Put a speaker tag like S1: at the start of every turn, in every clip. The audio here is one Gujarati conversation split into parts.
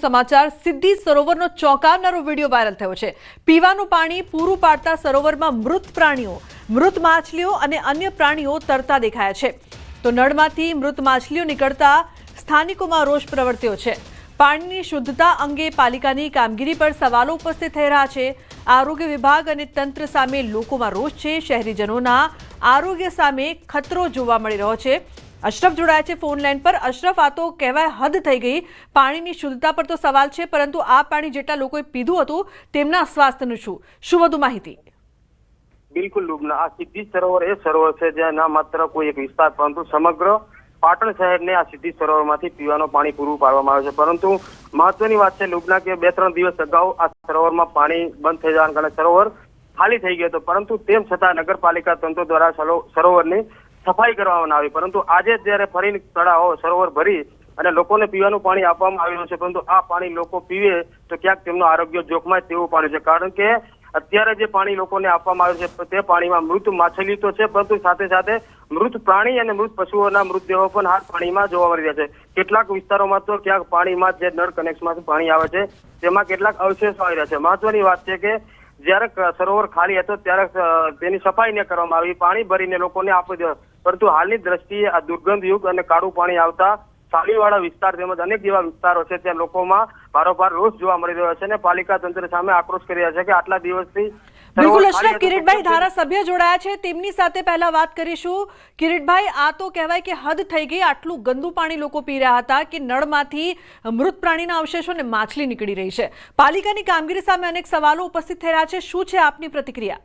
S1: સમાચાર સિદ્ધી સરોવરનો ચોંકાવનારો વિડીયો વાયરલ થયો છે। પીવાનું પાણી પૂરું પાડતા સરોવરમાં મૃત પ્રાણીઓ, મૃત માછલીઓ અને અન્ય પ્રાણીઓ તરતા દેખાયા છે। તો નળમાંથી મૃત માછલીઓ નીકળતા સ્થાનિકોમાં રોષ પ્રવર્ત્યો છે। પાણીની શુદ્ધતા અંગે પાલિકાની કામગીરી પર સવાલો ઉપસ્થિત થઈ રહ્યા છે। આરોગ્ય વિભાગ અને તંત્ર સામે લોકોમાં રોષ છે। શહેરીજનોના આરોગ્ય સામે ખતરો જોવા મળી રહ્યો છે। અશરફ જોડાયા છે ફોન લાઈન પર। અશરફ, આ તો કહેવાય હદ થઈ ગઈ। પાણીની શુદ્ધતા પર તો સવાલ છે, પરંતુ આ પાણી જેટલા લોકોએ પીધું હતું તેમના સ્વાસ્થ્યનું શું વધુ માહિતી?
S2: બિલકુલ લુબના, આ સિદ્ધી સરોવર એ સરોવર છે જ્યાં ના માત્ર કોઈ એક વિસ્તાર પરંતુ સમગ્ર પાટણ શહેરને આ સિદ્ધી સરોવરમાંથી પીવાનું પાણી પૂરું પાડવામાં આવે છે। પરંતુ મહત્વની વાત છે લુબના કે 2-3 દિવસ અગાઉ આ સરોવરમાં પાણી બંધ થઈ જવાના કારણે સરોવર ખાલી થઈ ગયો હતો, પરંતુ તેમ છતાં નગરપાલિકા તંત્ર દ્વારા સરોવરની સફાઈ કરવામાં આવી। પરંતુ આજે જ્યારે ફરી તળાવ સરોવર ભરી અને લોકોને પીવાનું પાણી આપવામાં આવ્યું છે, પરંતુ આ પાણી લોકો પીવે તો ક્યાંક તેમનું આરોગ્ય જોખમાય તેવું પાણી છે। કારણ કે અત્યારે જે પાણી લોકોને આપવામાં આવ્યું છે તે પાણીમાં મૃત માછલી તો છે, પરંતુ સાથે સાથે મૃત પ્રાણી અને મૃત પશુઓના મૃતદેહો પણ આ પાણીમાં જોવા મળી રહ્યા છે। કેટલાક વિસ્તારોમાં તો ક્યાંક પાણીમાં જે નળ કનેક્શનમાંથી પાણી આવે છે તેમાં કેટલાક અવશેષો આવી રહ્યા છે। મહત્વની વાત છે કે જ્યારે સરોવર ખાલી હતો ત્યારે તેની સફાઈ ન કરવામાં આવી, પાણી ભરીને લોકોને આપી દેવા, પરંતુ હાલની દ્રષ્ટિએ આ દુર્ગંધયુક્ત અને કાળું પાણી આવતા સાલીવાળા વિસ્તાર તેમજ અનેક જેવા વિસ્તારો છે ત્યાં લોકોમાં ભારોભાર રોષ જોવા મળી રહ્યો છે અને પાલિકા તંત્ર સામે આક્રોશ કરી રહ્યા છે કે આટલા દિવસથી
S1: બિલકુલ અશરફ, કિરીટભાઈ ધારાસભ્ય જોડાયા છે, તેમની સાથે પહેલા વાત કરીશું। કિરીટભાઈ, આ તો કહેવાય કે હદ થઈ ગઈ। આટલું ગંદુ પાણી લોકો પી રહ્યા હતા કે નળમાંથી મૃત પ્રાણીના અવશેષો અને માછલી નીકળી રહી છે। પાલિકાની કામગીરી સામે અનેક સવાલો ઉપસ્થિત થઈ રહ્યા છે, શું છે આપની પ્રતિક્રિયા?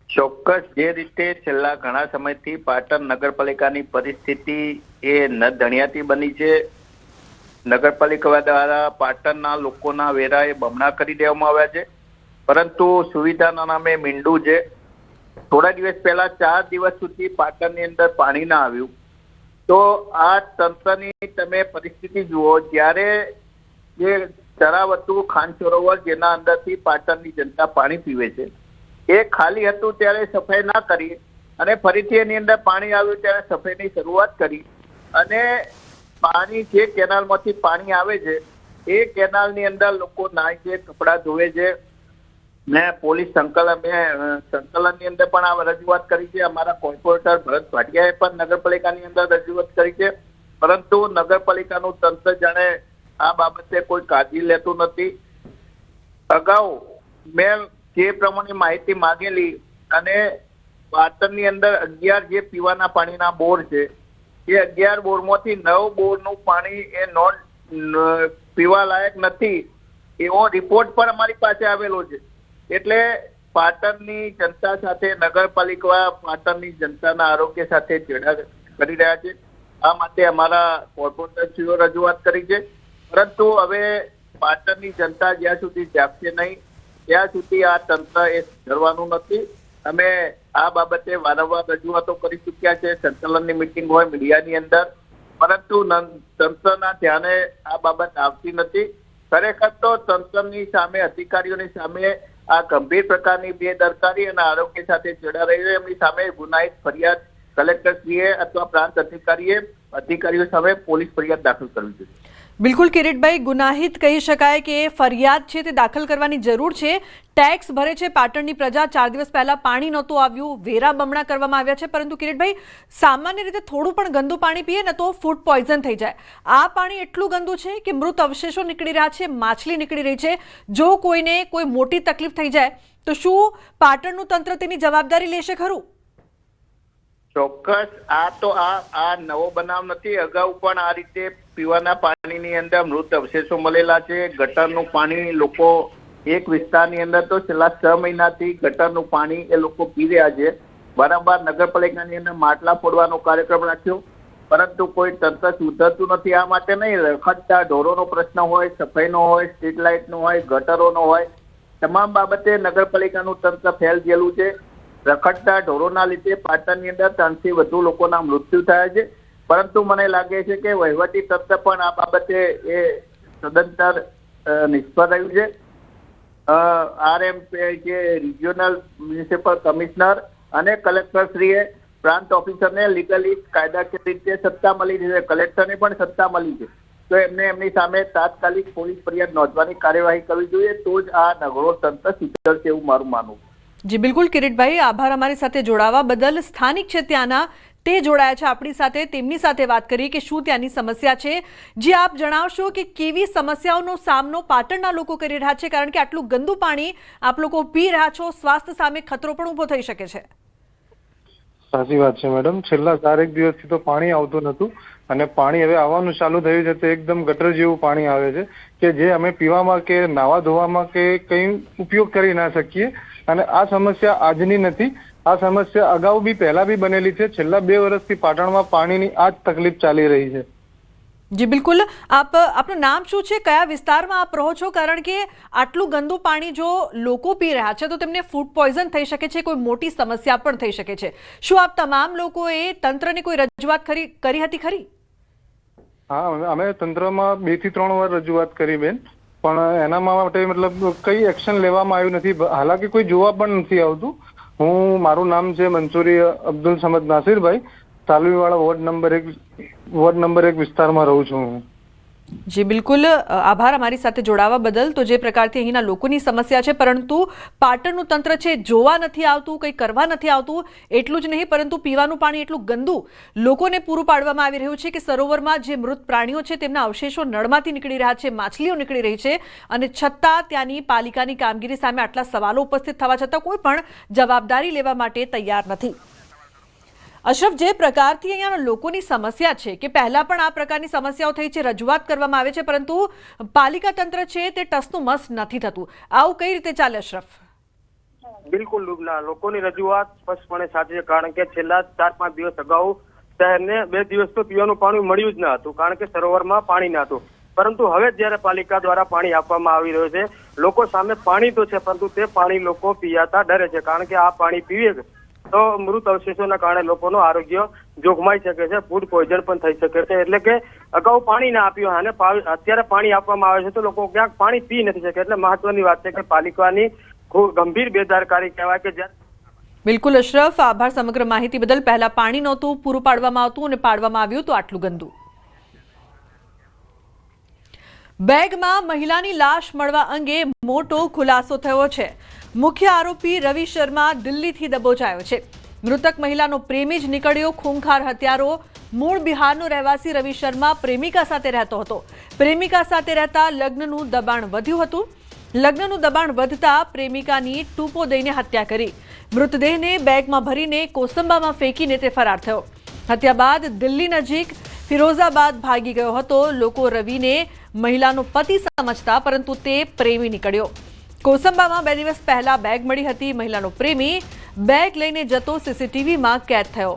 S3: ચોક્કસ જે રીતે છેલ્લા ઘણા સમયથી પાટણ નગરપાલિકાની પરિસ્થિતિ એ ન ધણિયાતી બની છે। નગરપાલિકા દ્વારા પાટણના લોકોના વેરા એ બમણા કરી દેવામાં આવ્યા છે, પરંતુ સુવિધાના નામે મીંડું છે। થોડા દિવસ પહેલા 4 દિવસ સુધી પાટણની અંદર પાણી ના આવ્યું, તો આ તંત્રની તમે પરિસ્થિતિ જુઓ। જ્યારે જે તળાવ હતું ખાન સરોવર જેના અંદરથી પાટણની જનતા પાણી પીવે છે એ ખાલી હતું ત્યારે સફાઈ ના કરી અને ફરીથી એની અંદર પાણી આવ્યું ત્યારે સફાઈની શરૂઆત કરી અને પાણી જે કેનાલમાંથી પાણી આવે છે એ કેનાલની અંદર લોકો નાય છે, કપડાં ધોવે છે। મેં પોલીસ સંકલનની અંદર પણ આ રજૂઆત કરી છે। અમારા કોર્પોરેટર ભરત ભાટિયાએ પણ નગરપાલિકાની અંદર રજૂઆત કરી છે, પરંતુ નગરપાલિકાનું તંત્ર જાણે આ બાબતે કોઈ કાળજી લેતું નથી। અગાઉ મેં જે પ્રમાણે માહિતી માંગેલી અને પાટણની અંદર 11 જે પીવાના પાણીના બોર છે એ 11 બોરમાંથી 9 બોરનું પાણી એ નોન પીવા લાયક નથી એવો રિપોર્ટ પણ અમારી પાસે આવેલો છે। એટલે પાટણની જનતા સાથે નગરપાલિકા પાટણની જનતાના આરોગ્ય સાથે ચેડા કરી રહ્યા છે। આ માટે અમારા કોર્પોરેટરશ્રીઓ રજૂઆત કરી છે, પરંતુ હવે પાટણની જનતા જ્યાં સુધી જાગશે નહીં ત્યાં સુધી આ તંત્ર એ સુધરવાનું નથી। અમે આ બાબતે વારંવાર રજૂઆતો કરી ચૂક્યા છે, સંકલનની મિટિંગ હોય મીડિયાની અંદર, પરંતુ તંત્રના ધ્યાને આ બાબત આવતી નથી। ખરેખર તો તંત્રની સામે, અધિકારીઓની સામે આ ગંભીર પ્રકારની બેદરકારી અને આરોગ્ય સાથે ચેડા રહી એમની સામે ગુનાહિત ફરિયાદ કલેક્ટરશ્રીએ અથવા પ્રાંત અધિકારીઓ સામે પોલીસ ફરિયાદ દાખલ કરવી જોઈએ।
S1: બિલકુલ કિરીટભાઈ, ગુનાહિત કહી શકાય કે ફરિયાદ છે તે દાખલ કરવાની જરૂર છે। ટેક્સ ભરે છે પાટણની પ્રજા। 4 દિવસ પહેલા પાણી નહોતું આવ્યું, વેરા બમણા કરવામાં આવ્યા છે, પરંતુ કિરીટભાઈ સામાન્ય રીતે થોડું પણ ગંદુ પાણી પીએ ને તો ફૂડ પોઈઝન થઈ જાય। આ પાણી એટલું ગંદુ છે કે મૃત અવશેષો નીકળી રહ્યા છે, માછલી નીકળી રહી છે। જો કોઈને કોઈ મોટી તકલીફ થઈ જાય તો શું પાટણનું તંત્ર તેની જવાબદારી લેશે ખરું?
S3: ચોક્કસ, આ તો આ નવો બનાવ નથી। અગાઉ પણ આ રીતે પીવાના પાણીની અંદર મૃત અવશેષો મળેલા છે। ગટરનું પાણી લોકો એક વિસ્તારની અંદર તો છેલ્લા 6 મહિનાથી ગટરનું પાણી એ લોકો પી રહ્યા છે। વારંવાર નગરપાલિકાની અંદર માટલા ફોડવાનો કાર્યક્રમ રાખ્યો, પરંતુ કોઈ તંત્ર સુધરતું નથી। આ માટે નહીં, રખડતા ઢોરોનો પ્રશ્ન હોય, સફાઈનો હોય, સ્ટ્રીટ લાઇટનો હોય, ગટરોનો હોય, તમામ બાબતે નગરપાલિકાનું તંત્ર ફેલ ગયેલું છે। રખડતા ઢોરોના લીધે પાટણની અંદર 3 થી વધુ લોકોના મૃત્યુ થયા છે, પરંતુ મને લાગે છે કે વહીવટી તંત્ર પણ આ બાબતે એ સદંતર નિષ્ફળ રહ્યું છે। આરએમપી જે રિજિયોનલ મ્યુનિસિપલ કમિશનર અને કલેક્ટરશ્રીએ પ્રાંત ઓફિસરને લીગલી કાયદાકીય રીતે સત્તા મળી છે, કલેક્ટરને પણ સત્તા મળી છે, તો એમને એમની સામે તાત્કાલિક પોલીસ ફરિયાદ નોંધવાની કાર્યવાહી કરવી જોઈએ, તો જ આ નગરો તંત્ર સુધરશે એવું મારું માનવું.
S1: જી બિલકુલ કિરીટભાઈ, આભાર અમારી સાથે જોડાવા બદલ. સ્થાનિક છે ત્યાંના તે જોડાયા છે આપણી સાથે, તેમની સાથે વાત કરી કે શું ત્યાંની સમસ્યા છે. જે આપ જણાવશો કે કેવી સમસ્યાઓનો સામનો પાટણના લોકો કરી રહ્યા છે, કારણ કે આટલું ગંદુ પાણી આપ લોકો પી રહ્યા છો, સ્વાસ્થ્ય સામે ખતરો પણ ઊભો થઈ શકે છે.
S4: સાચી વાત છે મેડમ, છેલ્લા 4 દિવસથી તો પાણી આવતું નતું અને પાણી હવે આવવાનું ચાલુ થયું છે. તો એકદમ ગટર જેવું પાણી આવે છે કે જે અમે પીવામાં કે નાવા ધોવામાં કે કંઈ ઉપયોગ કરી ના શકીએ. અને આ સમસ્યા આજની નથી, આ સમસ્યા અગાઉ બી પહેલા બી બનેલી છે. છેલ્લા 2 વર્ષથી પાટણમાં પાણીની આ જ તકલીફ ચાલી રહી છે.
S1: જી બિલકુલ, આપનું નામ શું છે, કયા વિસ્તારમાં આપ રહો છો? કારણ કે આટલું ગંદુ પાણી જો લોકો પી રહ્યા છે તો તેમને ફૂડ પોઈઝન થઈ શકે છે, કોઈ મોટી સમસ્યા પણ થઈ શકે છે. શું આપ તમામ લોકોએ તંત્રને કોઈ રજૂઆત કરી હતી ખરી?
S4: હા, અમે તંત્રમાં 2 થી 3 વાર રજૂઆત કરી બેન, પણ એના માટે મતલબ કઈ એક્શન લેવામાં આવ્યું નથી. હાલાકી કોઈ જોવા પણ નથી આવતું. મારું નામ છે મંસૂરી અબ્દુલ સમદ નાસિરભાઈ, તાલવીવાળા વોર્ડ નંબર 1 વિસ્તારમાં રહું છું હું.
S1: જી બિલકુલ, આભાર અમારી સાથે જોડાવા બદલ. તો જે પ્રકારથી અહીંના લોકોની સમસ્યા છે, પરંતુ પાટણનું તંત્ર છે જોવા નથી આવતું, કંઈ કરવા નથી આવતું. એટલું જ નહીં, પરંતુ પીવાનું પાણી એટલું ગંદુ લોકોને પૂરું પાડવામાં આવી રહ્યું છે કે સરોવરમાં જે મૃત પ્રાણીઓ છે તેમના અવશેષો નળમાંથી નીકળી રહ્યા છે, માછલીઓ નીકળી રહી છે, અને છતાં ત્યાંની પાલિકાની કામગીરી સામે આટલા સવાલો ઉપસ્થિત થવા છતાં કોઈ પણ જવાબદારી લેવા માટે તૈયાર નથી. અશરફ, જે પ્રકારથી અહીંયાના લોકોની સમસ્યા છે કે પહેલા પણ આ પ્રકારની સમસ્યાઓ થઈ છે, રજૂઆત કરવામાં આવે છે, પરંતુ પાલિકા તંત્ર છે તે ટસનું મસ નથી થતું. આવું કઈ રીતે ચાલે અશરફ?
S2: બિલકુલ લુબના, લોકોની રજૂઆત સ્પષ્ટપણે સાચી છે, કારણ કે છેલ્લા 4-5 દિવસ અગાઉ શહેરને 2 દિવસ તો પીવાનું પાણી મળ્યું જ ન હતું, કારણ કે સરોવરમાં પાણી ન હતું. પરંતુ હવે જ્યારે પાલિકા દ્વારા પાણી આપવામાં આવી રહ્યું છે, લોકો સામે પાણી તો છે, પરંતુ તે પાણી લોકો પીવાતા ડરે છે, કારણ કે આ પાણી પીવે તો મૃત અવશેષોના કારણે લોકોનું આરોગ્ય જોખમાઈ શકે છે, ફૂડ પોઈઝન પણ થઈ શકે છે. એટલે કે અગાઉ પાણી ના આપ્યું અને અત્યારે પાણી આપવામાં આવે છે તો લોકો ક્યાંક પાણી પી નથી શકે. એટલે મહત્વની વાત છે કે પાલિકાની ખૂબ ગંભીર બેદરકારી કહેવાય કે જ્યારે.
S1: બિલકુલ અશરફ, આભાર સમગ્ર માહિતી બદલ. પહેલા પાણી નહોતું પૂરું પાડવામાં આવતું અને પાડવામાં આવ્યું તો આટલું ગંદુ. બેગમાં મહિલાની લાશ મળવા અંગે મોટો ખુલાસો થયો છે. મુખ્ય આરોપી રવિ શર્મા દિલ્હીથી દબોચાયો છે. મૃતક મહિલાનો પ્રેમી જ નીકળ્યો ખૂંખાર હત્યારો. મૂળ બિહારનો રહેવાસી રવિ શર્મા પ્રેમિકા સાથે રહેતો હતો. પ્રેમિકા સાથે રહેતા લગ્નનું દબાણ વધ્યું હતું. લગ્નનું દબાણ વધતા પ્રેમિકાની ટૂંપો દઈને હત્યા કરી. મૃતદેહને બેગમાં ભરીને કોસંબામાં ફેંકીને તે ફરાર થયો. હત્યા બાદ દિલ્હી નજીક ફિરોઝાબાદ ભાગી ગયો હતો. લોકો રવિને મહિલાનો પતિ સમજતા, પરંતુ તે પ્રેમી નીકળ્યો. કોસંબામાં 2 દિવસ પહેલા બેગ મળી હતી. મહિલાનો પ્રેમી બેગ લઈને જતો સીસીટીવીમાં કેદ થયો.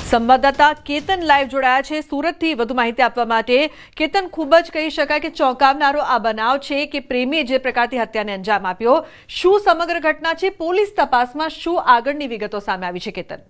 S1: સંવાદદાતા કેતન લાઈવ જોડાયા છે સુરતથી વધુ માહિતી આપવા માટે. કેતન, ખૂબ જ કહી શકાય કે ચોંકાવનારો આ બનાવ છે કે પ્રેમીએ જે પ્રકારથી હત્યાને અંજામ આપ્યો. શું સમગ્ર ઘટના છે? પોલીસ તપાસમાં શું આગળની વિગતો સામે આવી છે કેતન?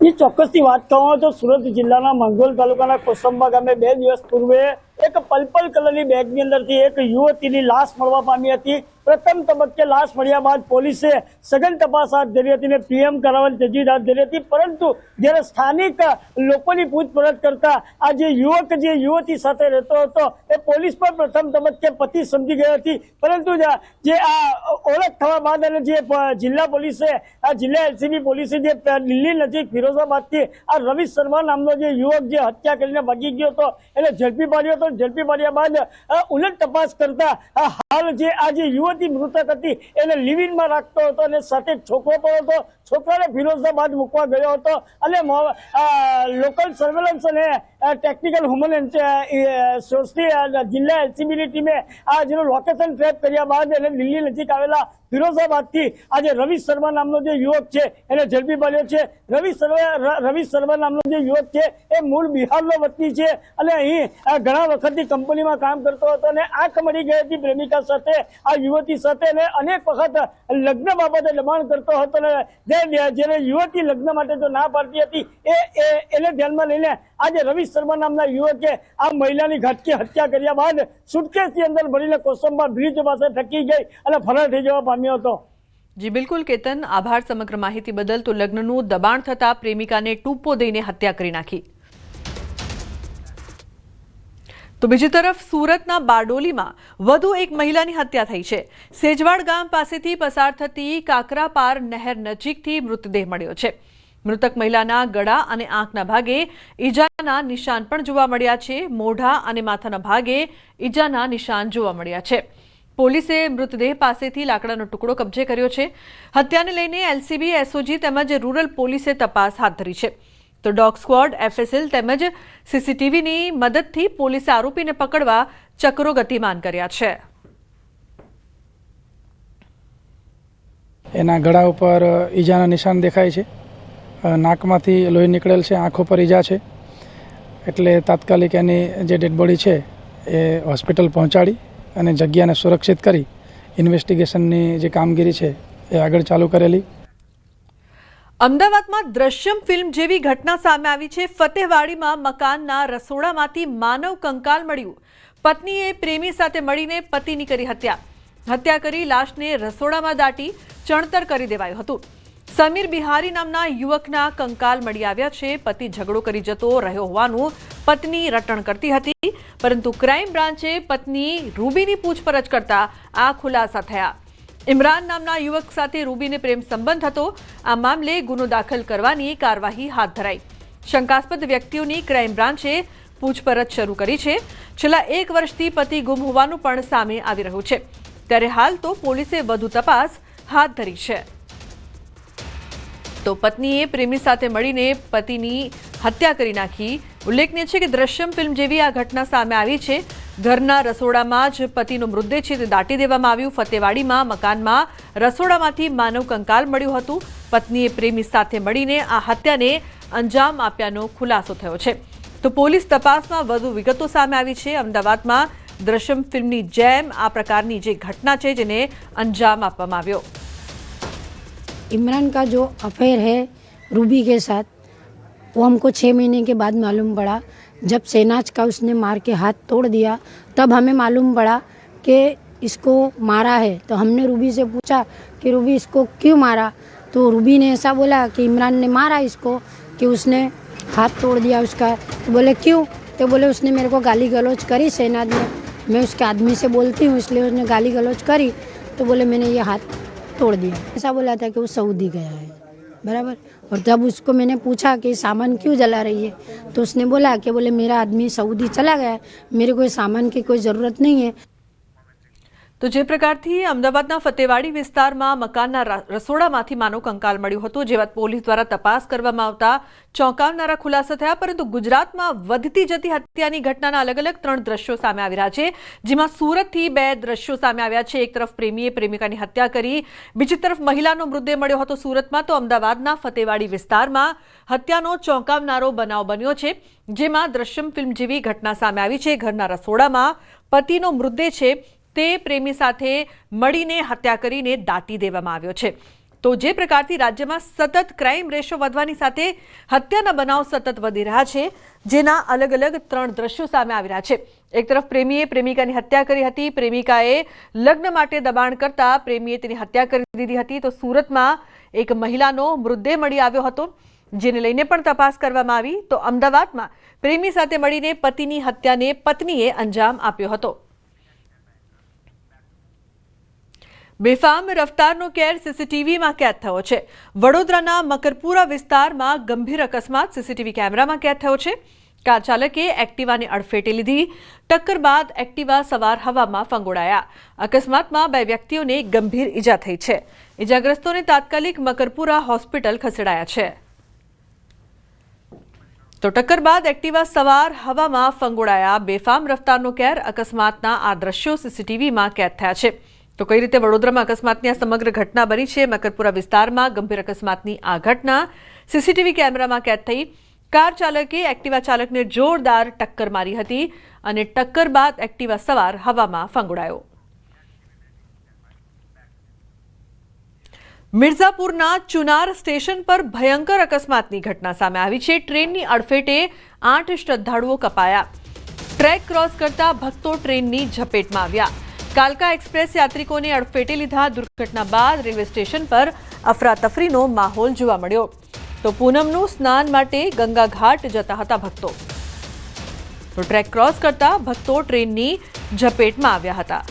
S5: એ ચોક્કસથી વાત કરવામાં તો સુરત જિલ્લાના માંગરોળ તાલુકાના કોસંબા ગામે 2 દિવસ પૂર્વે એક પર્પલ કલરની બેગની અંદરથી એક યુવતીની લાશ મળવા પામી હતી. પ્રથમ તબક્કે લાશ મળ્યા બાદ પોલીસે સઘન તપાસ હાથ ધરી હતી અને પીએમ કરાવવાની તજવીજ હાથ ધરી હતી. પરંતુ જ્યારે સ્થાનિક લોકોની પૂછપરછ કરતા આ જે યુવક જે યુવતી સાથે રહેતો હતો એ પોલીસ પણ પ્રથમ તબક્કે પતિ સમજી ગઈ હતી. પરંતુ જે આ ઓળખ થવા બાદ અને જે જિલ્લા પોલીસે જિલ્લા એલસીબી પોલીસે જે દિલ્હી નજીક ફિરોઝાબાદથી આ રવિ શર્મા નામનો જે યુવક જે હત્યા કરીને ભાગી ગયો હતો એને ઝડપી પાડ્યો હતો. ઝડપી પાડ્યા બાદ ઉલટ તપાસ કરતા હાલ જે આ જે યુવતી મૃતક હતી એને લિવિનમાં રાખતો હતો અને સાથે છોકરો પણ હતો. છોકરાને ફિરોઝાબાદ મૂકવા ગયો હતો અને લોકલ સર્વેલન્સ અને ટેકનિકલ હ્યુમન સોર્સથી જિલ્લા એલસીબીની ટીમે આ જેનું લોકેશન ટ્રેપ કર્યા બાદ એને દિલ્હી નજીક આવેલા ફિરોઝાબાદથી આજે રવિ શર્મા નામનો જે યુવક છે એને ઝડપી પાડ્યો છે. રવિ શર્મા નામનો જે યુવક છે એ મૂળ બિહારનો વતની છે અને અહીં ઘણા વખતથી કંપનીમાં કામ કરતો હતો અને આંખ મળી ગઈ હતી પ્રેમિકા સાથે, આ યુવતી સાથે, અને અનેક વખત લગ્ન બાબતે દબાણ કરતો હતો. જ્યારે યુવતી લગ્ન માટે તો ના પાડતી હતી એને ધ્યાનમાં લઈને આજે રવિ શર્મા નામના યુવકે આ મહિલાની ઘાતકી હત્યા કર્યા બાદ સુટકેસની અંદર ભરીને કોસંબા બ્રિજ પાસે ઠકી ગઈ અને ફરાર થઈ જવા પામ્યો હતો.
S1: જી બિલકુલ કેતન, આભાર સમગ્ર માહિતી બદલ. તો લગ્નનું દબાણ થતા પ્રેમિકાને ટૂંપો દઈને હત્યા કરી નાખી. તો બીજી તરફ સુરતના બારડોલીમાં વધુ એક મહિલાની હત્યા થઈ છે. સેજવાડ ગામ પાસેથી પસાર થતી કાકરાપાર નહેર નજીકથી મૃતદેહ મળ્યો છે. મૃતક મહિલાના ગળા અને આંખના ભાગે ઈજાના નિશાન પણ જોવા મળ્યા છે. મોઢા અને માથાના ભાગે ઈજાના નિશાન જોવા મળ્યા છે. પોલીસે મૃતદેહ પાસેથી લાકડાનો ટુકડો કબજે કર્યો છે. હત્યાને લઈને એલસીબી, એસઓજી તેમજ રૂરલ પોલીસે તપાસ હાથ ધરી છે. તો ડોગ સ્ક્વોડ, એફએસએલ તેમજ સીસીટીવીની મદદથી પોલીસે આરોપીને પકડવા ચક્રો ગતિમાન કર્યા છે.
S6: એના ગળા ઉપર ઈજાના નિશાન દેખાય છે. નાકમાંથી લોહી નીકળેલ છે. આંખો પર ઈજા છે. એટલે તાત્કાલિક એની જે ડેડ બોડી છે એ હોસ્પિટલ પહોંચાડી અને જગ્યાને સુરક્ષિત કરી ઇન્વેસ્ટિગેશનની જે કામગીરી છે એ આગળ ચાલુ કરેલી.
S1: અમદાવાદમાં દ્રશ્યમ ફિલ્મ જેવી ઘટના સામે આવી છે. ફતેહવાડીમાં મકાનના રસોડામાંથી માનવ કંકાલ મળ્યું. પત્નીએ પ્રેમી સાથે મળીને પતિની કરી હત્યા. હત્યા કરી લાશને રસોડામાં દાટી ચણતર કરી દેવાયું હતું. સમીર બિહારી નામના યુવકના કંકાલ મળી આવ્યા છે. પતિ ઝઘડો કરી જતો રહ્યો હોવાનું પત્ની રટણ કરતી હતી, પરંતુ ક્રાઇમ બ્રાન્ચે પત્ની રૂબીની પૂછપરછ કરતા આ ખુલાસા થયા. ઇમરાન નામના યુવક સાથે રૂબીને પ્રેમ સંબંધ હતો. આ મામલે ગુનો દાખલ કરવાની કાર્યવાહી હાથ ધરાઈ. શંકાસ્પદ વ્યક્તિઓની ક્રાઇમ બ્રાન્ચે પૂછપરછ શરૂ કરી છે. છેલ્લા 1 વર્ષથી પતિ ગુમ હોવાનું પણ સામે આવી રહ્યું છે. ત્યારે હાલ તો પોલીસે વધુ તપાસ હાથ ધરી છે. તો પત્નીએ પ્રેમી સાથે મળીને પતિની હત્યા કરી નાખી. ઉલ્લેખનીય છે કે દ્રશ્યમ ફિલ્મ જેવી આ ઘટના સામે આવી છે. ઘરના રસોડામાં જ પતિનો મૃતદેહ છે તે દાટી દેવામાં આવ્યું. ફતેવાડીમાં મકાનમાં રસોડામાંથી માનવ કંકાલ મળ્યું હતું. પત્નીએ પ્રેમી સાથે મળીને આ હત્યાને અંજામ આપ્યાનો ખુલાસો થયો છે. તો પોલીસ તપાસમાં વધુ વિગતો સામે આવી છે. અમદાવાદમાં દ્રશ્યમ ફિલ્મની જેમ આ પ્રકારની જે ઘટના છે જેને અંજામ આપવામાં આવ્યો.
S7: इमरान का जो अफेयर है रूबी के साथ वो हमको 6 महीने के बाद मालूम पड़ा. जब शहनाज का उसने मार के हाथ तोड़ दिया तब हमें मालूम पड़ा कि इसको मारा है. तो हमने रूबी से पूछा कि रूबी इसको क्यों मारा. तो रूबी ने ऐसा बोला कि इमरान ने मारा इसको, कि उसने हाथ तोड़ दिया उसका. तो बोले क्यों. तो बोले उसने मेरे को गाली गलौज करी. शहनाज ने, मैं उसके आदमी से बोलती हूँ इसलिए उसने गाली गलौज करी. तो बोले मैंने ये हाथ तोड़ दिया. ऐसा बोला था कि वो सऊदी गया है. बराबर. और जब उसको मैंने पूछा कि सामान क्यों जला रही है, तो उसने बोला कि बोले मेरा आदमी सऊदी चला गया है, मेरे को सामान की कोई ज़रूरत नहीं है.
S1: તો જે પ્રકારથી અમદાવાદના ફતેવાડી વિસ્તારમાં મકાનના રસોડામાંથી માનવ કંકાલ મળ્યું હતું, જે વાત પોલીસ દ્વારા તપાસ કરવામાં આવતા ચોંકાવનારા ખુલાસા થયા. પરંતુ ગુજરાતમાં વધતી જતી હત્યાની ઘટનાના અલગ અલગ 3 દ્રશ્યો સામે આવી રહ્યા છે, જેમાં સુરતથી 2 દ્રશ્યો સામે આવ્યા છે. એક તરફ પ્રેમીએ પ્રેમિકાની હત્યા કરી, બીજી તરફ મહિલાનો મૃતદેહ મળ્યો હતો સુરતમાં. તો અમદાવાદના ફતેવાડી વિસ્તારમાં હત્યાનો ચોંકાવનારો બનાવ બન્યો છે, જેમાં દ્રશ્યમ ફિલ્મ જેવી ઘટના સામે આવી છે. ઘરના રસોડામાં પતિનો મૃતદેહ છે તે પ્રેમી સાથે મળીને હત્યા કરીને દાટી દેવામાં આવ્યો છે. તો જે પ્રકારથી રાજ્યમાં સતત ક્રાઇમ રેશિયો વધવાની સાથે હત્યાના બનાવ સતત વધી રહ્યા છે, જેના અલગ અલગ 3 દ્રશ્યો સામે આવી રહ્યા છે. એક તરફ પ્રેમીએ પ્રેમિકાની હત્યા કરી હતી. પ્રેમિકાએ લગ્ન માટે દબાણ કરતા પ્રેમીએ તેની હત્યા કરી દીધી હતી. તો સુરતમાં એક મહિલાનો મૃતદેહ મળી આવ્યો હતો, જેને લઈને પણ તપાસ કરવામાં આવી. તો અમદાવાદમાં પ્રેમી સાથે મળીને પતિની હત્યાને પત્નીએ અંજામ આપ્યો હતો. બેફામ રફતારનો કેર સીસીટીવીમાં કેદ થયો છે. વડોદરાના મકરપુરા વિસ્તારમાં ગંભીર અકસ્માત સીસીટીવી કેમેરામાં કેદ થયો છે. કાર ચાલકે એક્ટિવાને અડફેટે લીધી. ટક્કર બાદ એક્ટિવા સવાર હવામાં ફંગોળાયા. અકસ્માતમાં 2 વ્યક્તિઓને ગંભીર ઈજા થઈ છે. ઈજાગ્રસ્તોને તાત્કાલિક મકરપુરા હોસ્પિટલ ખસેડાયા છે. તો ટક્કર બાદ એક્ટિવા સવાર હવામાં ફંગોળાયા. બેફામ રફતારનો કેર અકસ્માતના આ દ્રશ્યો સીસીટીવીમાં કેદ થયા છે. તો કઈ રીતે વડોદરામાં અકસ્માતની આ સમગ્ર ઘટના બની છે. મકરપુરા વિસ્તારમાં ગંભીર અકસ્માતની આ ઘટના સીસીટીવી કેમેરામાં કેદ થઈ. કાર ચાલકે એક્ટિવા ચાલકને જોરદાર ટક્કર મારી હતી અને ટક્કર બાદ એક્ટિવા સવાર હવામાં ફંગોળાયો. મિર્ઝાપુરના ચુનાર સ્ટેશન પર ભયંકર અકસ્માતની ઘટના સામે આવી છે. ટ્રેનની અડફેટે 8 શ્રદ્ધાળુઓ કપાયા. ટ્રેક ક્રોસ કરતા ભક્તો ટ્રેનની ઝપેટમાં આવ્યા. કાલકા એક્સપ્રેસ યાત્રિકોને અડફેટે લીધા. દુર્ઘટના બાદ રેલવે સ્ટેશન પર અફરાતફરીનો માહોલ જોવા મળ્યો. તો પૂનમનું સ્નાન માટે ગંગા ઘાટ જતા હતા ભક્તો. તો ટ્રેક ક્રોસ કરતા ભક્તો ટ્રેનની ઝપેટમાં આવ્યા હતા.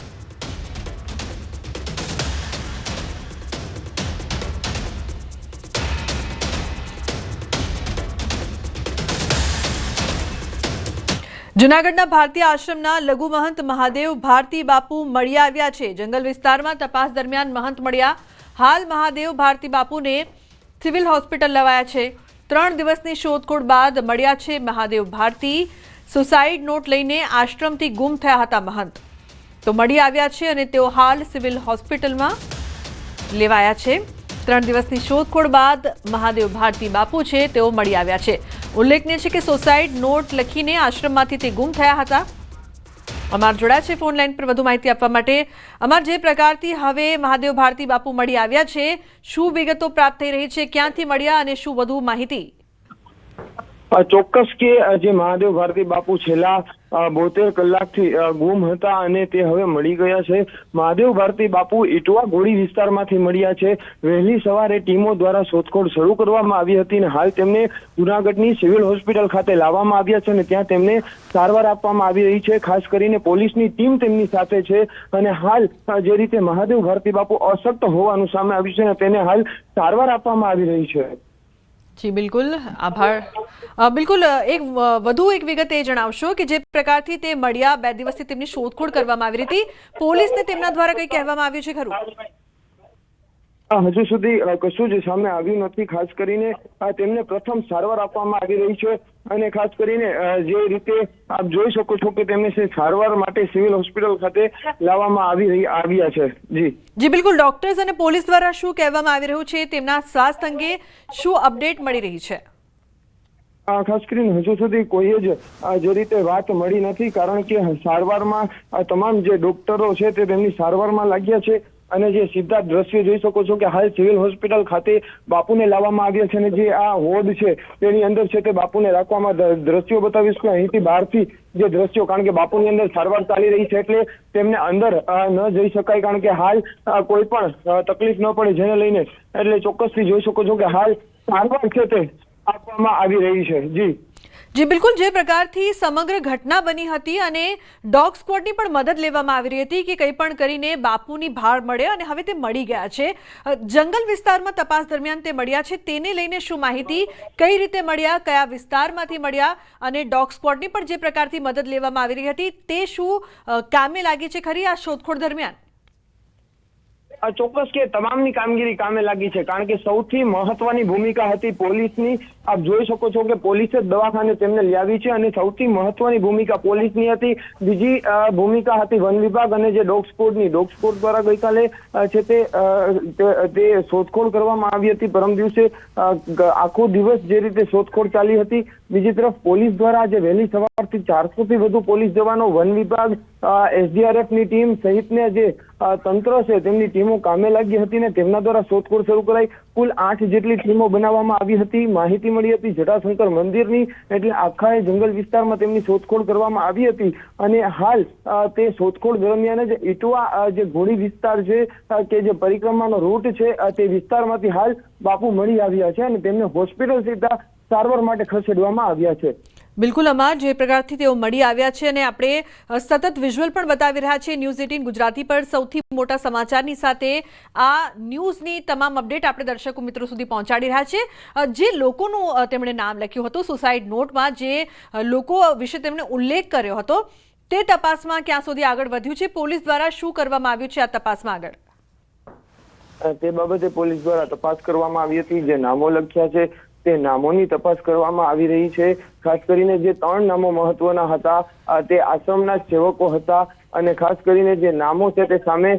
S1: જૂનાગઢના ભારતીય આશ્રમના લઘુ મહંત મહાદેવ ભારતી બાપુ મળી આવ્યા છે. જંગલ વિસ્તારમાં તપાસ દરમિયાન મહંત મળ્યા. હાલ મહાદેવ ભારતી બાપુને સિવિલ હોસ્પિટલ લવાયા છે. 3 દિવસની શોધખોળ બાદ મળ્યા છે મહાદેવ ભારતી. સુસાઇડ નોટ લઈને આશ્રમથી ગુમ થયા હતા મહંત. તો મળી આવ્યા છે અને તેઓ હાલ સિવિલ હોસ્પિટલમાં લેવાયા છે. 3 દિવસની શોધખોળ બાદ મહાદેવ ભારતી બાપુ છે તેઓ મળી આવ્યા છે. ઉલ્લેખનીય છે કે સુસાઇડ નોટ લખીને આશ્રમમાંથી તે ગુમ થયા હતા. અમાર જોડાયા છે ફોન લાઈન પર વધુ માહિતી આપવા માટે. અમાર, જે પ્રકારથી હવે મહાદેવ ભારતી બાપુ મળી આવ્યા છે, શું વિગતો પ્રાપ્ત થઈ રહી છે, ક્યાંથી મળ્યા અને શું વધુ માહિતી?
S8: ચોક્કસ કે જે મહાદેવ ભારતી બાપુ છેલ્લા 72 કલાકથી ગુમ હતા અને તે હવે મળી ગયા છે. મહાદેવ ભારતી બાપુ ઇટવા ગોળી વિસ્તારમાંથી મળ્યા છે. વહેલી સવારે ટીમો દ્વારા શોધખોળ શરૂ કરવામાં આવી હતી અને હાલ તેમને જૂનાગઢની સિવિલ હોસ્પિટલ ખાતે લાવવામાં આવ્યા છે અને ત્યાં તેમને સારવાર આપવામાં આવી રહી છે. ખાસ કરીને પોલીસની ટીમ તેમની સાથે છે અને હાલ જે રીતે મહાદેવ ભારતી બાપુ અશક્ત હોવાનું સામે આવ્યું છે અને તેને હાલ સારવાર આપવામાં આવી રહી છે.
S1: જી બિલકુલ, આભાર. બિલકુલ, વધુ એક વિગત એ જણાવશો કે જે પ્રકારથી તે મળ્યા, 2 દિવસથી તેમની શોધખોળ કરવામાં આવી હતી, પોલીસને તેમના દ્વારા કંઈ કહેવામાં આવ્યું છે ખરું?
S8: હજુ સુધી કશું જ સામે આવ્યું નથી. ખાસ કરીને તેમને પ્રથમ સારવાર આપવામાં આવી રહી છે અને ખાસ કરીને જે રીતે આપ જોઈ શકો છો કે તેમને સારવાર માટે સિવિલ હોસ્પિટલ ખાતે લાવવામાં આવ્યા છે. જી
S1: બિલકુલ. ડોક્ટર્સ અને પોલીસ દ્વારા શું કહેવામાં આવી રહ્યું છે, તેમના સ્વાસ્થ્ય અંગે શું અપડેટ મળી રહી છે?
S8: ખાસ કરીને હજુ સુધી કોઈ જ જે રીતે વાત મળી નથી, કારણ કે સારવારમાં તમામ જે ડોક્ટરો છે તે તેમની સારવારમાં લાગ્યા છે અને જે સીધા દ્રશ્યો જોઈ શકો છો કે હાલ સિવિલ હોસ્પિટલ ખાતે બાપુને લાવવામાં આવ્યા છે અને જે આ વોર્ડ છે તેની અંદર છે તે બાપુને રાખવામાં દ્રશ્યો બતાવીશ કે અહીંથી બહારથી જે દ્રશ્યો, કારણ કે બાપુની અંદર સારવાર ચાલી રહી છે એટલે તેમને અંદર ન જઈ શકાય, કારણ કે હાલ કોઈ પણ તકલીફ ન પડે જેને લઈને, એટલે ચોક્કસથી જોઈ શકો છો કે હાલ સારવાર છે તે આપવામાં આવી રહી છે.
S1: જી બિલકુલ. જે પ્રકારથી સમગ્ર ઘટના બની હતી અને ડોગ સ્ક્વોડની પણ મદદ લેવામાં આવી રહી હતી કે કંઈ પણ કરીને બાપુની ભાળ મળે અને હવે તે મળી ગયા છે. જંગલ વિસ્તારમાં તપાસ દરમિયાન તે મળ્યા છે, તેને લઈને શું માહિતી, કઈ રીતે મળ્યા, કયા વિસ્તારમાંથી મળ્યા અને ડોગ સ્ક્વોડની પણ જે પ્રકારથી મદદ લેવામાં આવી રહી હતી તે શું કામે લાગી છે ખરી આ શોધખોળ દરમિયાન?
S8: ચોક્કસ કે તમામની કામગીરી કામે લાગી છે, કારણ કે સૌથી મહત્વની ભૂમિકા હતી પોલીસની. આપ જોઈ શકો છો કે પોલીસે દવાખાને તેમને લાવી છે અને સૌથી મહત્વની ભૂમિકા પોલીસની હતી. બીજી ભૂમિકા હતી વન વિભાગ અને જે ડોગ સ્ક્વોડની. ડોગ સ્ક્વોડ દ્વારા ગઈકાલે છે તે શોધખોળ કરવામાં આવી હતી. પરમ દિવસે આખો દિવસ જે રીતે શોધખોળ ચાલી હતી. બીજી તરફ પોલીસ દ્વારા આજે વહેલી સવારથી 400 થી વધુ પોલીસ જવાનો, વન વિભાગ, SDRFની ટીમ સહિતને જે તંત્ર છે તેમની ટીમો કામે લાગી હતી ને તેમના દ્વારા શોધખોળ શરૂ કરાઈ. કુલ 8 જેટલી ટીમો બનાવવામાં આવી હતી. માહિતી મળી હતી જટાશંકર મંદિરની, એટલે આખા જંગલ વિસ્તારમાં તેમની શોધખોળ કરવામાં આવી હતી અને હાલ તે શોધખોળ દરમિયાન જ ઇટવા જે ઘોડી વિસ્તાર છે કે જે પરિક્રમાનો રૂટ છે તે વિસ્તારમાંથી હાલ બાપુ મળી આવ્યા છે અને તેમને હોસ્પિટલ સીધા સારવાર માટે ખસેડવામાં આવ્યા છે.
S1: બિલકુલ અમાર, જે પ્રકારથી તેઓ મળી આવ્યા છે અને આપણે સતત વિઝ્યુઅલ પણ બતાવી રહ્યા છીએ ન્યૂઝ 18 ગુજરાતી પર સૌથી મોટા સમાચારની સાથે આ ન્યૂઝની તમામ અપડેટ આપણે દર્શકો મિત્રો સુધી પહોંચાડી રહ્યા છે. જે લોકોનું તેમણે નામ લખ્યું હતું સુસાઇડ નોટમાં, જે લોકો વિશે તેમણે ઉલ્લેખ કર્યો હતો, તે તપાસમાં ક્યાં સુધી આગળ વધ્યું છે, પોલીસ દ્વારા શું કરવામાં આવ્યું છે આ તપાસમાં આગળ?
S8: તે બાબતે પોલીસ દ્વારા તપાસ કરવામાં આવી હતી. જે નામો લખ્યા છે તે નામોની તપાસ કરવામાં આવી રહી છે. ખાસ કરીને જે 3 નામો મહત્વના હતા તે આશ્રમના સેવકો હતા અને ખાસ કરીને જે નામો છે તે સામે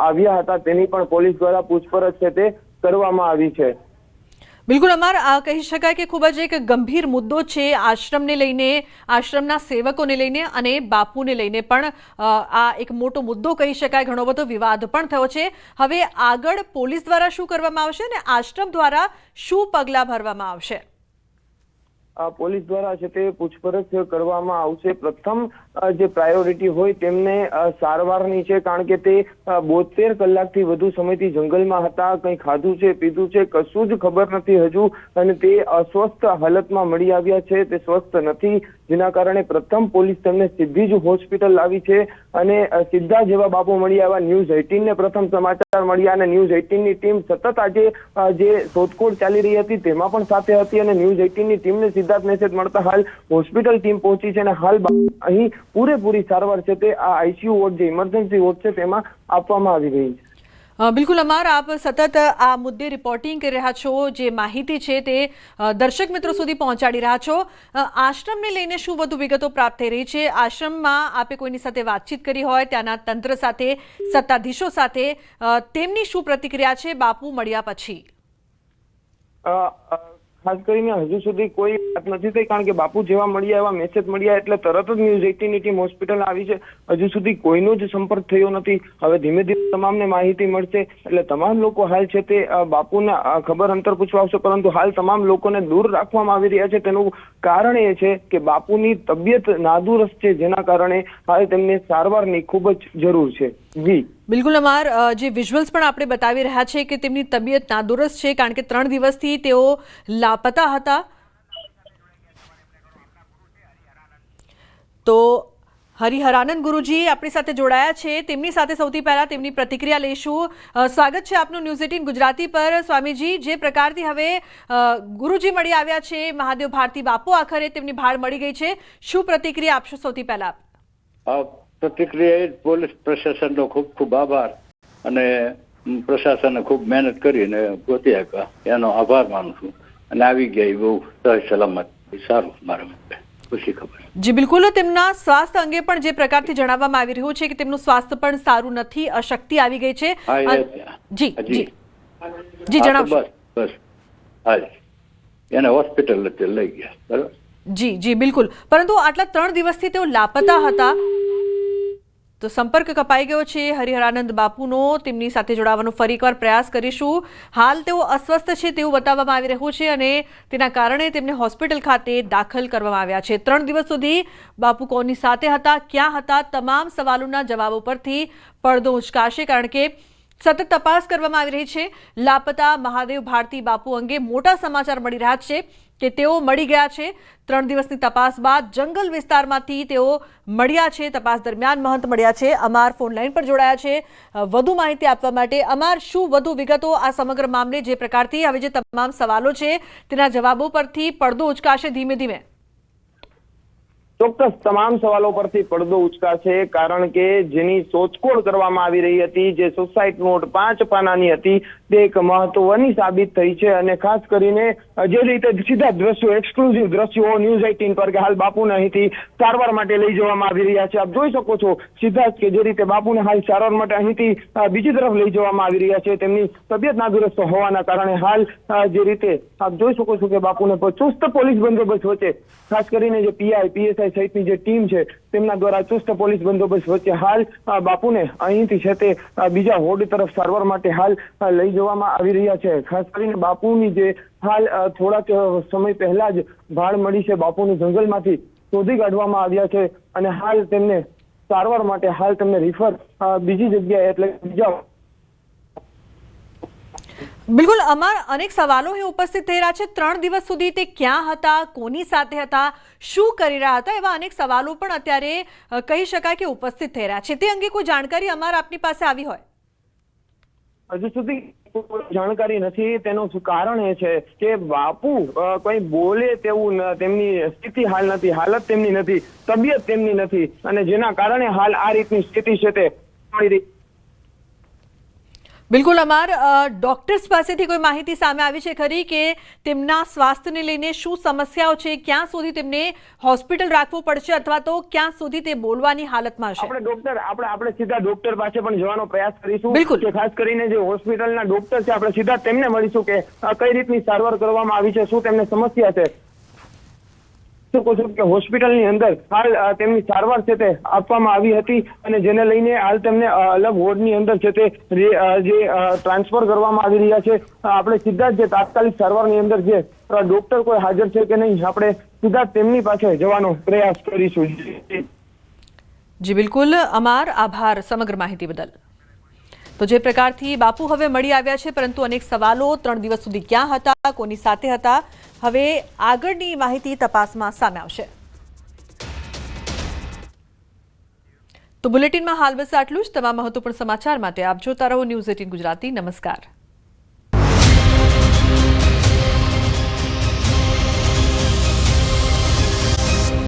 S8: આવ્યા હતા તેની પણ પોલીસ દ્વારા પૂછપરછ છે તે કરવામાં આવી છે.
S1: બિલકુલ અમાર, આ કહી શકાય કે ખૂબ જ એક ગંભીર મુદ્દો છે આશ્રમને લઈને, આશ્રમના સેવકોને લઈને અને બાપુને લઈને પણ આ એક મોટો મુદ્દો કહી શકાય. ઘણો બધો વિવાદ પણ થયો છે. હવે આગળ પોલીસ દ્વારા શું કરવામાં આવશે અને આશ્રમ દ્વારા શું પગલાં ભરવામાં આવશે?
S8: પોલીસ દ્વારા છે તે પૂછપરછ કરવામાં આવશે. પ્રથમ જે પ્રાયોરિટી હોય તેમને સારવારની છે, કારણ કે તે 72 કલાકથી વધુ સમયથી જંગલમાં હતા. કંઈ ખાધું છે, પીધું છે, કશું જ ખબર નથી હજુ, અને તે અસ્વસ્થ હાલતમાં મળી આવ્યા છે. તે સ્વસ્થ નથી, જેના કારણે પ્રથમ પોલીસ તેમને સીધી જ હોસ્પિટલ લાવી છે અને સીધા જેવા બાપુ મળી આવ્યા ન્યૂઝ 18 ને પ્રથમ સમાચાર મળ્યા અને ન્યૂઝ 18 ની ટીમ સતત આજે જે શોધખોળ ચાલી રહી હતી તેમાં પણ સાથે હતી અને ન્યૂઝ 18 ની ટીમને સીધા જ મેસેજ મળતા હાલ હોસ્પિટલ ટીમ પહોંચી છે અને હાલ અહીં પૂરેપૂરી સારવાર છે તે આ આઈસીયુ વોર્ડ જે ઇમરજન્સી વોર્ડ છે તેમાં આપવામાં આવી રહી છે.
S1: બિલકુલ અમાર, આપ સતત આ મુદ્દે રિપોર્ટિંગ કરી રહ્યા છો, જે માહિતી છે તે દર્શક મિત્રો સુધી પહોંચાડી રહ્યા છો. આશ્રમને લઈને શું વધુ વિગતો પ્રાપ્ત થઈ રહી છે? આશ્રમમાં આપે કોઈની સાથે વાતચીત કરી હોય, ત્યાંના તંત્ર સાથે, સત્તાધીશો સાથે, તેમની શું પ્રતિક્રિયા છે બાપુ મળ્યા પછી?
S8: ખાસ કરીને હજુ સુધી કોઈ વાત નથી થઈ, કારણ કે બાપુ જેવા મળ્યા એવા મેસેજ મળ્યા એટલે તરત જ ન્યૂઝ 18 ની ટીમ હોસ્પિટલ આવી છે. હજુ સુધી કોઈનો જ સંપર્ક થયો નથી. હવે ધીમે ધીમે તમામને માહિતી મળશે એટલે તમામ લોકો હાલ છે તે બાપુના ખબર અંતર પૂછવા આવશે, પરંતુ હાલ તમામ લોકોને દૂર રાખવામાં આવી રહ્યા છે. તેનું કારણ એ છે કે બાપુની તબિયત નાદુરસ્ત છે, જેના કારણે હાલ તેમને સારવારની ખૂબ જ જરૂર છે. જી
S1: બિલકુલ અમાર, જે વિઝ્યુઅલ્સ પણ આપણે બતાવી રહ્યા છે કે તેમની તબિયત નાદુરસ્ત છે, કારણ કે 3 દિવસથી તેઓ લાપતા હતા. તો હરિહરાનંદ ગુરુજી આપણી સાથે જોડાયા છે, તેમની સાથે સૌથી પહેલા તેમની પ્રતિક્રિયા લઈશું. સ્વાગત છે આપનું ન્યૂઝ 18 ગુજરાતી પર. સ્વામીજી, જે પ્રકારથી હવે ગુરુજી મળી આવ્યા છે, મહાદેવ ભારતી બાપુ આખરે તેમની ભાળ મળી ગઈ છે, શું પ્રતિક્રિયા આપશો સૌથી પહેલા?
S9: પ્રતિક્રિયા પોલીસ પ્રશાસનનો ખૂબ ખૂબ આભાર, અને પ્રશાસને ખૂબ મહેનત કરીને ગોતી આપ્યા, એનો આભાર માનું છું. અને આવી ગયા બહુ સહજ સલામત, સારું મારા માટે ખુશી ખબર.
S1: જી બિલકુલ, તેમના સ્વાસ્થ્ય અંગે પણ જે પ્રકારથી જણાવવામાં આવી રહ્યું છે કે તેમનું સ્વાસ્થ્ય પણ સારું નથી, અશક્તિ આવી ગઈ છે. જી જી જી જણાવશો.
S9: બસ હાલ એને હોસ્પિટલ લઈ ગયા. બરાબર.
S1: જી જી બિલકુલ, પરંતુ આટલા 3 દિવસથી તેઓ લાપતા હતા, તો સંપર્ક કપાઈ ગયો છે હરિહરાનંદ બાપુનો. તેમની સાથે જોડાવાનો ફરી એકવાર પ્રયાસ કરીશું. હાલ તેઓ અસ્વસ્થ છે તેવું બતાવવામાં આવી રહ્યું છે અને તેના કારણે તેમને હોસ્પિટલ ખાતે દાખલ કરવામાં આવ્યા છે. 3 દિવસ સુધી બાપુ કોની સાથે હતા, ક્યાં હતા, તમામ સવાલોના જવાબો પરથી પડદો ઉચકાશે, કારણ કે સતત તપાસ કરવામાં આવી રહી છે. લાપતા મહાદેવ ભારતી બાપુ અંગે મોટા સમાચાર મળી રહ્યા છે કે તેઓ મળી ગયા છે. 3 દિવસની તપાસ બાદ જંગલ વિસ્તારમાંથી તેઓ મળ્યા છે. તપાસ દરમિયાન મહંત મળ્યા છે. અમાર ફોન લાઈન પર જોડાયા છે વધુ માહિતી આપવા માટે. અમાર, શું વધુ વિગતો આ સમગ્ર મામલે, જે પ્રકારથી હવે જે તમામ સવાલો છે તેના જવાબો પરથી પડદો ઉચકાશે ધીમે ધીમે?
S8: ચોક્કસ તમામ સવાલો પરથી પડદો ઉચકાશે, કારણ કે જેની શોધખોળ કરવામાં આવી રહી હતી, જે સુસાઇડ નોટ 5 પાનાની હતી, તે એક મહત્વની સાબિત થઈ છે. અને ખાસ કરીને જે રીતે સીધા દ્રશ્યો, એક્સક્લુઝિવ દ્રશ્યો ન્યૂઝ 18 પર કે હાલ બાપુને અહીંથી સારવાર માટે લઈ જવામાં આવી રહ્યા છે. આપ જોઈ શકો છો સીધા જ કે જે રીતે બાપુને હાલ સારવાર માટે અહીંથી બીજી તરફ લઈ જવામાં આવી રહ્યા છે. તેમની તબિયત નાદુરસ્ત હોવાના કારણે હાલ જે રીતે આપ જોઈ શકો છો કે બાપુને ચુસ્ત પોલીસ બંદોબસ્ત વચ્ચે, ખાસ કરીને જે પીઆઈ, પીએસઆઈ સહિતની જે ટીમ છે તેમના દ્વારા ચુસ્ત પોલીસ બંદોબસ્ત વચ્ચે હાલ બાપુને અહીંથી છે તે બીજા વોર્ડ તરફ સારવાર માટે હાલ લઈ જવામાં આવી રહ્યા છે. ખાસ કરીને બાપુની જે હાલ થોડાક સમય પહેલા જ ભાળ મળી છે, બાપુને જંગલમાંથી શોધી કાઢવામાં આવ્યા છે અને હાલ તેમને સારવાર માટે હાલ તેમને રિફર બીજી જગ્યાએ, એટલે બીજા.
S1: બિલકુલ અમાર, અનેક સવાલો અહીં ઉપસ્થિત થઈ રહ્યા છે. 3 દિવસ સુધી તે ક્યાં હતા, કોની સાથે હતા, શું કરી રહ્યા હતા, એવા અનેક સવાલો પણ અત્યારે કહી શકાય કે ઉપસ્થિત થઈ રહ્યા છે. તે અંગે કોઈ જાણકારી અમાર આપની પાસે આવી હોય?
S8: હજુ સુધી જાણકારી નથી. તેનું કારણ એ છે કે બાપુ કંઈ બોલે તેવું તેમની સ્થિતિ હાલ નથી, હાલત તેમની નથી, તબિયત તેમની નથી, અને જેના કારણે હાલ આ રીતની સ્થિતિ છે તે મળી રહી.
S1: બિલકુલ અમાર, ડોક્ટર્સ પાસેથી કોઈ માહિતી સામે આવી છે ખરી કે તેમના સ્વાસ્થ્યને લઈને શું સમસ્યાઓ છે, ક્યાં સુધી તેમને હોસ્પિટલ રાખવું પડશે, અથવા તો ક્યાં સુધી તે બોલવાની હાલતમાં હશે?
S8: આપણે સીધા ડોક્ટર પાસે પણ જવાનો પ્રયાસ કરીશું.
S1: બિલકુલ,
S8: કે ખાસ કરીને જે હોસ્પિટલના ડોક્ટર છે આપણે સીધા તેમને મળીશું કે કઈ રીતની સારવાર કરવામાં આવી છે, શું તેમને સમસ્યા છે. શકો છો કે હોસ્પિટલની અંદર હાલ તેમની સારવાર છે તે આપવામાં આવી હતી અને જેને લઈને હાલ તેમને અલગ વોર્ડની અંદર છે તે જે ટ્રાન્સફર કરવામાં આવી રહ્યા છે. આપણે સીધા જ જે તાત્કાલિક સારવારની અંદર જે ડોક્ટર કોઈ હાજર છે કે નહીં આપણે સીધા તેમની પાસે જવાનો પ્રયાસ કરીશું.
S1: જી બિલકુલ અમાર, આભાર સમગ્ર માહિતી બદલ. તો જે પ્રકારથી બાપુ હવે મળી આવ્યા છે, પરંતુ અનેક સવાલો 3 દિવસ સુધી ક્યાં હતા, કોની સાથે હતા, હવે આગળની માહિતી તપાસમાં સામે આવશે. તો બુલેટિનમાં હાલ બસ આટલું જ. તમામ મહત્વપૂર્ણ સમાચાર માટે આપ જોતા રહો ન્યૂઝ 18 ગુજરાતી. નમસ્કાર.